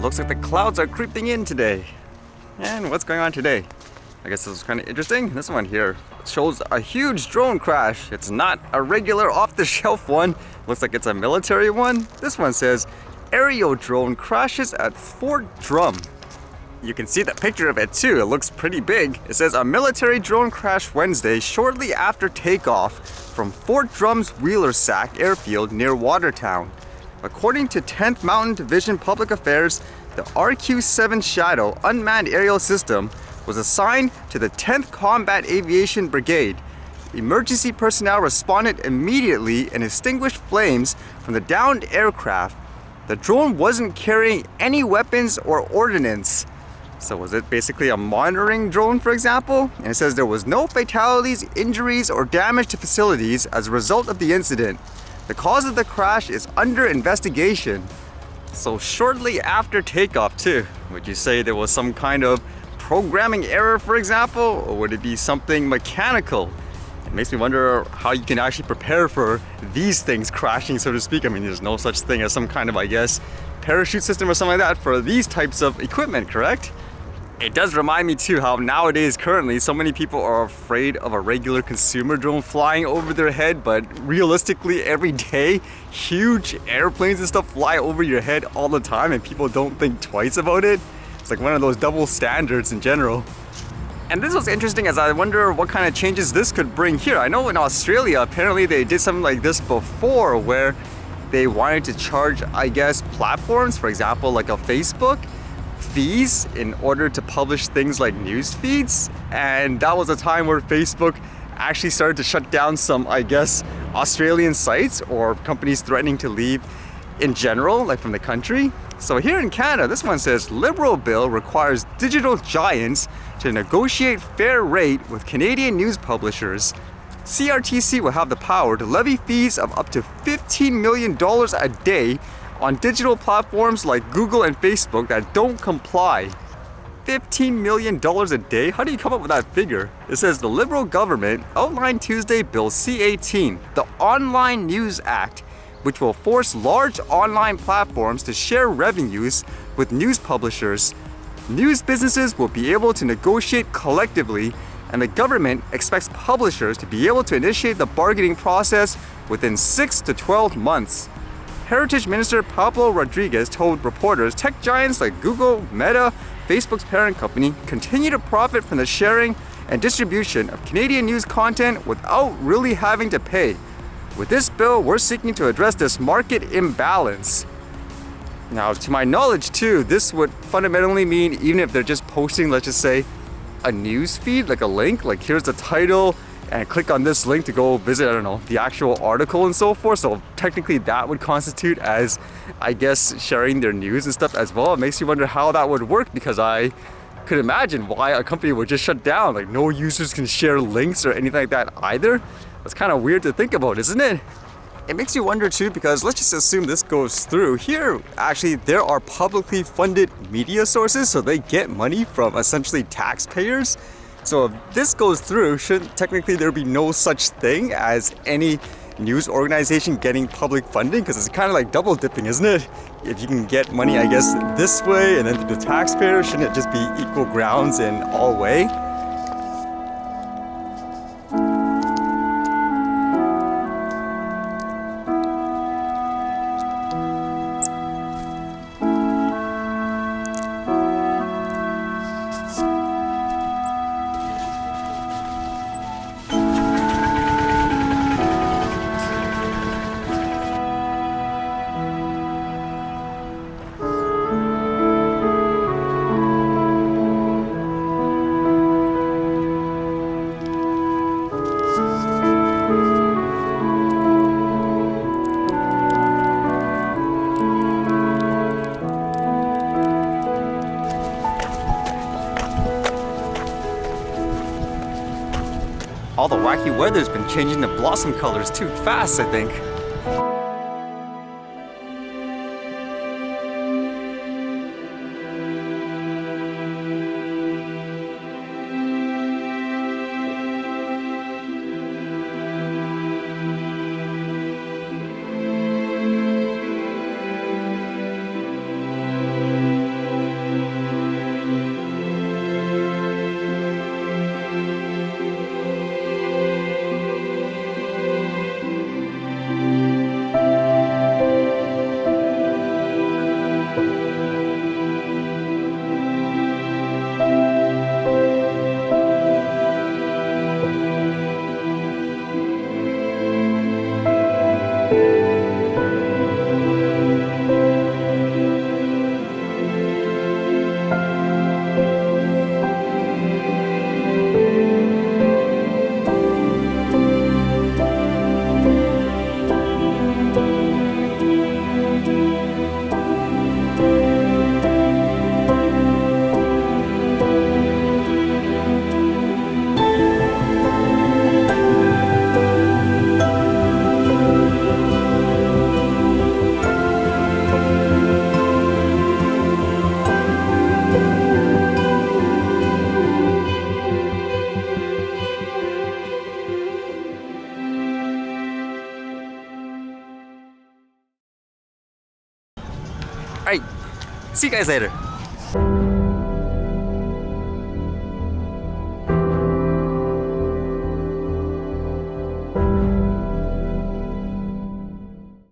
looks like the clouds are creeping in today. And what's going on today? I guess this is kind of interesting. This one here shows a huge drone crash. It's not a regular off-the-shelf one. Looks like it's a military one. This one says, aerial drone crashes at Fort Drum. You can see the picture of it too. It looks pretty big. It says a military drone crashed Wednesday shortly after takeoff from Fort Drum's Wheeler Sack Airfield near Watertown. According to 10th Mountain Division Public Affairs, the RQ-7 Shadow unmanned aerial system was assigned to the 10th Combat Aviation Brigade. Emergency personnel responded immediately and extinguished flames from the downed aircraft. The drone wasn't carrying any weapons or ordnance. So was it basically a monitoring drone, for example? And it says there was no fatalities, injuries, or damage to facilities as a result of the incident. The cause of the crash is under investigation. So shortly after takeoff too, would you say there was some kind of programming error, for example? Or would it be something mechanical? It makes me wonder how you can actually prepare for these things crashing, so to speak. I mean, there's no such thing as some kind of, I guess, parachute system or something like that for these types of equipment, correct? It does remind me too how nowadays currently so many people are afraid of a regular consumer drone flying over their head, but realistically every day huge airplanes and stuff fly over your head all the time and people don't think twice about it. It's like one of those double standards in general. And this was interesting as I wonder what kind of changes this could bring here. I know in Australia apparently they did something like this before where they wanted to charge, I guess, platforms, for example like a Facebook, fees in order to publish things like news feeds. And that was a time where Facebook actually started to shut down some, I guess, Australian sites or companies threatening to leave in general, like from the country. So here in Canada, this one says Liberal bill requires digital giants to negotiate fair rate with Canadian news publishers. CRTC will have the power to levy fees of up to $15 million a day on digital platforms like Google and Facebook that don't comply. $15 million a day? How do you come up with that figure? It says the Liberal government outlined Tuesday Bill C-18, the Online News Act, which will force large online platforms to share revenues with news publishers. News businesses will be able to negotiate collectively, and the government expects publishers to be able to initiate the bargaining process within 6 to 12 months. Heritage Minister Pablo Rodriguez told reporters tech giants like Google, Meta, Facebook's parent company, continue to profit from the sharing and distribution of Canadian news content without really having to pay. With this bill, we're seeking to address this market imbalance. Now, to my knowledge too, this would fundamentally mean even if they're just posting, let's just say, a news feed, like a link, like here's the title, and click on this link to go visit, I don't know, the actual article and so forth. So technically that would constitute as, I guess, sharing their news and stuff as well. It makes you wonder how that would work, because I could imagine why a company would just shut down. Like no users can share links or anything like that either. That's kind of weird to think about, isn't it? It makes you wonder too, because let's just assume this goes through. Here, actually, there are publicly funded media sources, so they get money from essentially taxpayers. So if this goes through, shouldn't technically there be no such thing as any news organization getting public funding? Because it's kind of like double dipping, isn't it? If you can get money, I guess, this way and then through the taxpayer, shouldn't it just be equal grounds in all way? All the wacky weather's been changing the blossom colors too fast, I think. See you guys later.